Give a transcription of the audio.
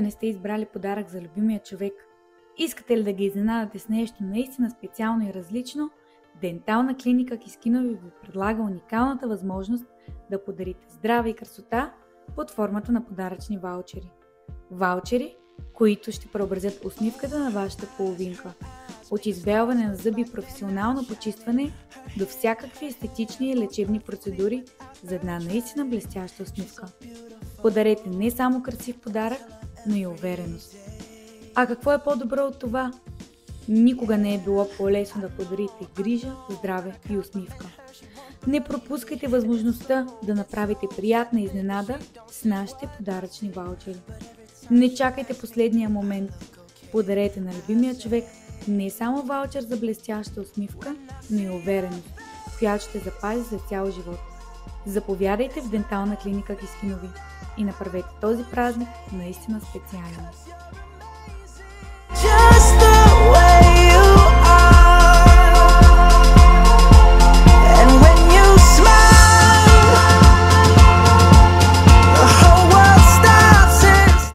не сте избрали подарък за любимия човек? Искате ли да ги изненадате с нещо наистина специално и различно? Дентална клиника Кискинови ви предлага уникалната възможност да подарите здраве и красота под формата на подаръчни ваучери. Ваучери, които ще преобразят усмивката на вашата половинка. От избелване на зъби и професионално почистване до всякакви естетични и лечебни процедури за една наистина блестяща усмивка. Подарете не само красив подарък, но и увереност. А какво е по-добро от това? Никога не е било по-лесно да подарите грижа, здраве и усмивка. Не пропускайте възможността да направите приятна изненада с нашите подаръчни ваучери. Не чакайте последния момент. Подарете на любимия човек не само ваучер за блестяща усмивка, но и увереност, която ще запази за цял живот. Заповядайте в Дентална клиника Кискинови и направете този празник наистина специален.